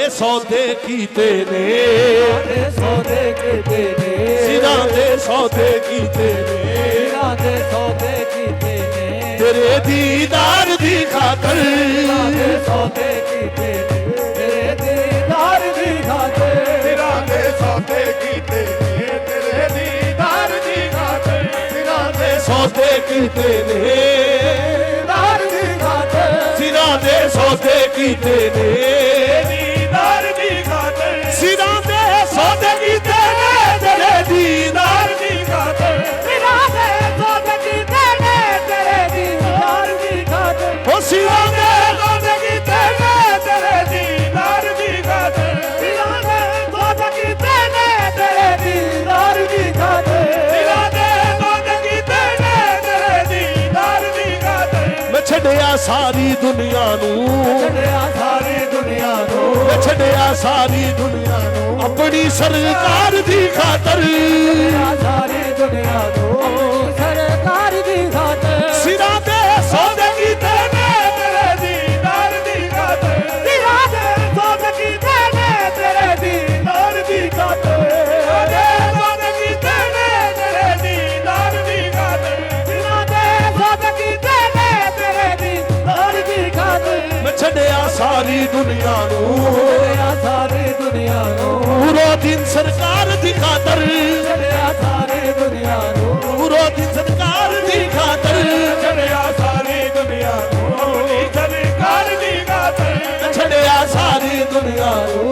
सौदे कीते ने, सौदे कीते ने, सिरां दे सौदे कीते ने, सिरां दे सौदे कीते ने, तेरे दीदार दी खातर सौदे कीते ने, तेरे दीदार दी खातर, सिरां दे सौदे कीते ने, तेरे दीदार दी खातर, सिरां दे सौदे कीते ने, दीदार दी खातर, सिरां दे सौदे कीते ने, दीदार दी खातर, सिरां दे सौदे कीते ने, तेरे दीदार दी खातर, सिरां दे सौदे कीते ने, तेरे दीदार दी खातर, ओ सिरां दे सौदे कीते ने, तेरे दीदार दी खातर, सिरां दे सौदे कीते ने, तेरे दीदार दी खातर, सिरां दे सौदे कीते ने, तेरे दीदार दी खातर। मैं छड्डिया सारी दुनिया नू, छड्डिया सारी दुनिया नू, मैं छड्डिया सारी दुनिया नू, अपनी सरकार दी खातर, सारी दुनिया नू, सरकार दी खातर, सिरां दे सौदे कीते ने, तेरे दीदार दी खातर, सिरां दे सौदे कीते ने, तेरे दीदार दी खातर, सिरां दे सौदे कीते ने, तेरे दीदार दी खातर, सिरां दे सौदे कीते ने, तेरे दीदार दी खातर, मैं छड्डिया सारी दुनिया नू, छड्डिया सारी दुनिया नू, पूरा दिन सरकार दी खातर, छड्डिया सारी दुनिया नू, पूरा दिन सरकार दी खातर, छड्डिया सारी दुनिया नू, अपनी सरकार दी खातर, छड्डिया सारी दुनिया नू,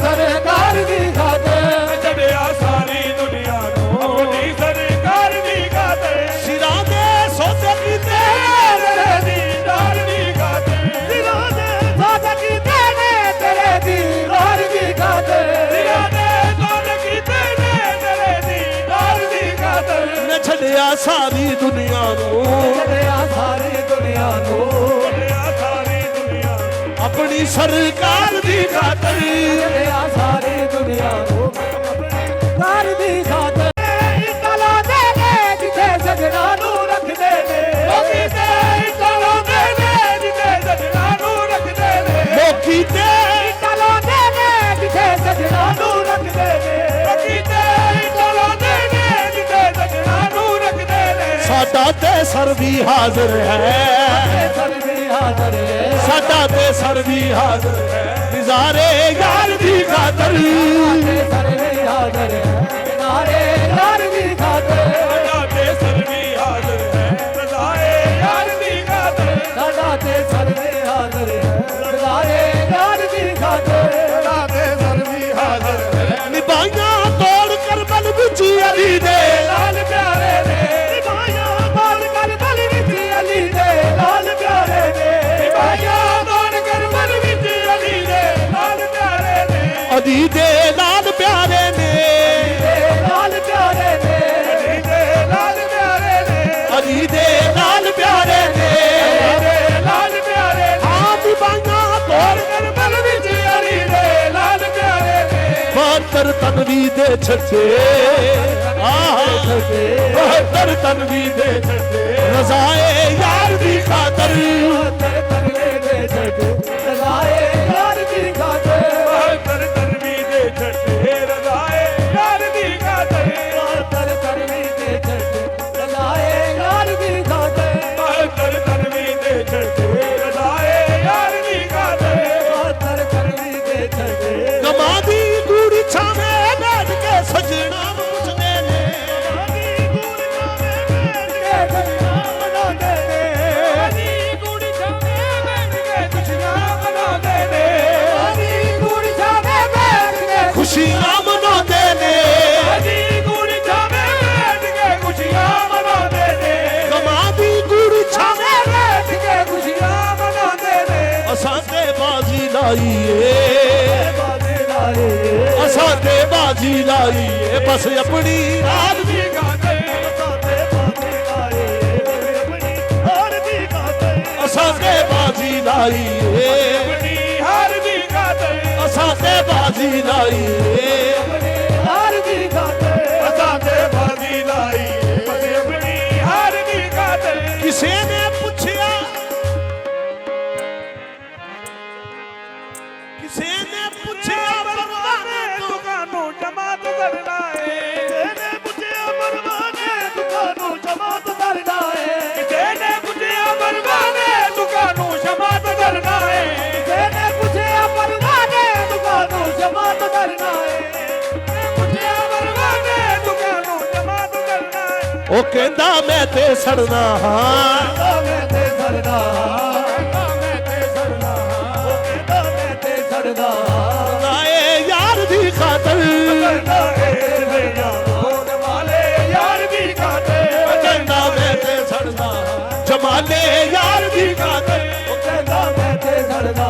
सरकार दी खातर, छड्डिया सारी दुनिया नू, अपनी सरकार दी खातर, सिरां दे सौदे कीते तेरे दीदार दी खातर, सिरां दे सौदे कीते ने, तेरे दीदार दी खातर, सिरां दे सौदे कीते ने, तेरे दीदार दी खातर। मैं छड्डिया सारी दुनिया नू, छड्डिया सारी दुनिया नू, छड्डिया सारी दुनिया नू, अपनी सरकार दी खातर, छड्डिया सारी दुनिया नू, सरकार दी खातर। ਇੱਟਾਂ ਲਾਉਂਦੇ ਨੇ ਜਿੱਥੇ ਸਜਣਾ ਨੂੰ ਰੱਖਦੇ ਨੇ, ਲੋਕੀ ਤੇ ਇੱਟਾਂ ਲਾਉਂਦੇ ਨੇ, ਜਿੱਥੇ ਸਜਣਾ ਨੂੰ ਰੱਖਦੇ ਨੇ, ਲੋਕੀ ਤੇ ਇੱਟਾਂ ਲਾਉਂਦੇ ਨੇ ਜਿੱਥੇ ਸਜਣਾ ਨੂੰ ਰੱਖਦੇ ਨੇ, ਲੋਕੀ ਤੇ ਇੱਟਾਂ ਲਾਉਂਦੇ ਨੇ, ਜਿੱਥੇ ਸਜਣਾ ਨੂੰ ਰੱਖਦੇ ਨੇ। ਸਾਡਾ ਤੇ ਸਰ ਵੀ ਹਾਜ਼ਰ ਹੈ, ਸਰ ਵੀ ਹਾਜ਼ਰ ਹੈ, ਸਾਡਾ ਤੇ ਸਰ ਵੀ ਹਾਜ਼ਰ ਹੈ, ਨਿਜ਼ਾਰੇ ਯਾਰ ਦੀ ਖਾਤਰ, ਤੇ ਸਰ ਵੀ ਹਾਜ਼ਰ ਹੈ, ਨਾਰੇ ਯਾਰ ਦੀ ਖਾਤਰ, ਸਾਡਾ ਤੇ ਸਰ ਵੀ ਹਾਜ਼ਰ ਹੈ, ਨਿਜ਼ਾਰੇ ਯਾਰ ਦੀ ਖਾਤਰ, ਸਾਡਾ ਤੇ ਸਰ ਵੀ ਹਾਜ਼ਰ ਹੈ, ਨਾਰੇ ਯਾਰ ਦੀ ਖਾਤਰ, ਸਾਡਾ ਤੇ ਸਰ ਵੀ ਹਾਜ਼ਰ ਹੈ, ਨਿਭਾਈਆਂ ਤੋੜ ਕਰਬਲ ਵਿੱਚ ਅਲੀ ਦੇ ਲਾਲ ਪਿਆਰੇ ਨੇ, ਨਿਭਾਈਆਂ ਤੋੜ ਕਰਬਲ ਵਿੱਚ ਅਲੀ ਦੇ ਲਾਲ ਪਿਆਰੇ ਨੇ, ਨਿਭਾਈਆਂ ਤੋੜ ਕਰਬਲ ਵਿੱਚ ਅਲੀ ਦੇ ਲਾਲ ਪਿਆਰੇ ਨੇ, ਅਲੀ ਦੇ ਲਾਲ ਪਿਆਰੇ ਨੇ, ਲਾਲ ਪਿਆਰੇ ਨੇ, ਅਲੀ ਦੇ ਲਾਲ ਪਿਆਰੇ ਨੇ, ਅਲੀ ਦੇ ਲਾਲ ਪਿਆਰੇ ਨੇ, ਲਾਲ ਪਿਆਰੇ ਨੇ, ਆ ਨਿਭਾਈਆਂ ਤੋੜ ਕਰਬਲ ਵਿੱਚ ਅਲੀ ਦੇ ਲਾਲ ਪਿਆਰੇ ਨੇ, ਬਹੱਤਰ ਤਨਵੀ ਦੇ ਛੱਡੇ, ਬਹੱਤਰ ਤਨਵੀ ਦੇ ਛੱਡੇ, ਰਜ਼ਾਏ ਯਾਰ ਦੀ ਖਾਤਰ, ਤਰ ਤਨਵੇ ਦੇ ਛੱਡੇ, ਰਜ਼ਾਏ ਯਾਰ ਦੀ ਖਾਤਰ, ਬਹੱਤਰ ਤਨਵੀ ਦੇ ਛੱਡੇ, ਰਜ਼ਾਏ ਯਾਰ ਦੀ ਖਾਤਰ, ਤਰ ਤਨਵੇ ਦੇ ਛੱਡੇ, ਰਜ਼ਾਏ ਯਾਰ ਦੀ ਖਾਤਰ, ਬਹੱਤਰ ਤਨਵੀ ਦੇ ਛੱਡੇ, ਰਜ਼ਾਏ ਯਾਰ ਦੀ ਖਾਤਰ, ਤਰ ਤਨਵੇ ਦੇ ਛੱਡੇ, ਗਮਾਂ ਦੀ ਗੂੜੀ ਛਾਵੇਂ ਬੈਠ ਕੇ ਸਜਣਾ ਨੂੰ ਪੁੱਛਦੇ ਨੇ, ਮਨਾਉਂਦੇ ਨੇ, ਗੂੜੀ ਛਾਵੇਂ ਬੈਠ ਕੇ ਖੁਸ਼ੀਆਂ ਮਨਾਉਂਦੇ ਨੇ, ਗੂੜੀ ਛਾਵੇਂ ਬੈਠ ਕੇ ਖੁਸ਼ੀਆਂ ਮਨਾਉਂਦੇ ਨੇ, ਗੂੜੀ ਛਾਵੇਂ ਬੈਠ ਕੇ ਖੁਸ਼ੀਆਂ ਮਨਾਉਂਦੇ ਨੇ, ਗਮਾਂ ਦੀ ਗੂੜੀ ਛਾਵੇਂ ਬੈਠ ਕੇ ਖੁਸ਼ੀਆਂ ਮਨਾਉਂਦੇ ਨੇ, ਅਸਾਂ ਤੇ ਬਾਜ਼ੀ ਲਾਈਏ, ਬਾਜ਼ੀ ਲਾਏ, ਅਸਾਂ ਤੇ ਬਾਜ਼ੀ ਲਾਈਏ, ਬਸ ਆਪਣੀ ਰਾਤ ਦੀ ਖਾਤਰ, ਸਾਡੇ ਬਾਜ਼ੀ ਲਾਏ, ਆਪਣੀ ਹਾਰ ਦੀ ਖਾਤਰ, ਅਸਾਂ ਤੇ ਬਾਜ਼ੀ ਲਾਈਏ, ਆਪਣੀ ਹਾਰ ਦੀ ਖਾਤਰ, ਅਸਾਂ ਤੇ ਬਾਜ਼ੀ ਲਾਈਏ, ਆਪਣੀ ਹਾਰ ਦੀ ਖਾਤਰ, ਅਸਾਂ ਤੇ ਬਾਜ਼ੀ ਲਾਈਏ, ਬਸ ਆਪਣੀ ਹਾਰ ਦੀ ਖਾਤਰ। ਕਿਸੇ ਨੇ ਪੁੱਛਿਆ, ਕਿਸੇ ਨੇ ਪੁੱਛਿਆ ਪਰਵਾਨੇ ਦੁਕਾਨੂੰ ਜਮਾਤ ਕਰਨਾ ਏ ਜਿਹਨੇ ਪੁੱਛਿਆ ਪਰਵਾਨੇ ਦੁਕਾਨੂੰ ਜਮਾਤ ਕਰਨਾ ਏ ਜਿਹਨੇ ਪੁੱਛਿਆ ਪਰਵਾਨੇ ਦੁਕਾਨੂੰ ਜਮਾਤ ਕਰਨਾ ਏ ਜਿਹਨੇ ਪੁੱਛਿਆ ਪਰਵਾਨੇ ਦੁਕਾਨੂੰ ਜਮਾਤ ਕਰਨਾ ਏ ਪੁੱਛਿਆ ਪਰਵਾਨੇ ਦੁਕਾਨੂੰ ਜਮਾਤ ਕਰਨਾ ਏ ਉਹ ਕਹਿੰਦਾ ਮੈਂ ਤੇ ਸੜਨਾ ਹਾਂ ਮੈਂ ਤੇ ਸੜਦਾ ਮੈਂ ਤੇ ਸੜਦਾ ਉਹ ਕਹਿੰਦਾ ਮੈਂ ਤੇ ਸੜਦਾ ਨਾਏ ਯਾਰ ਦੀ ਖਾਤਰ ਕਰਦਾ ਏ ਵੇਆ ਹੋਣ ਵਾਲੇ ਯਾਰ ਦੀ ਖਾਤਰ ਕਹਿੰਦਾ ਮੈਂ ਤੇ ਸੜਨਾ ਜਮਾਲੇ ਯਾਰ ਦੀ ਖਾਤਰ ਉਹ ਕਹਿੰਦਾ ਮੈਂ ਤੇ ਸੜਦਾ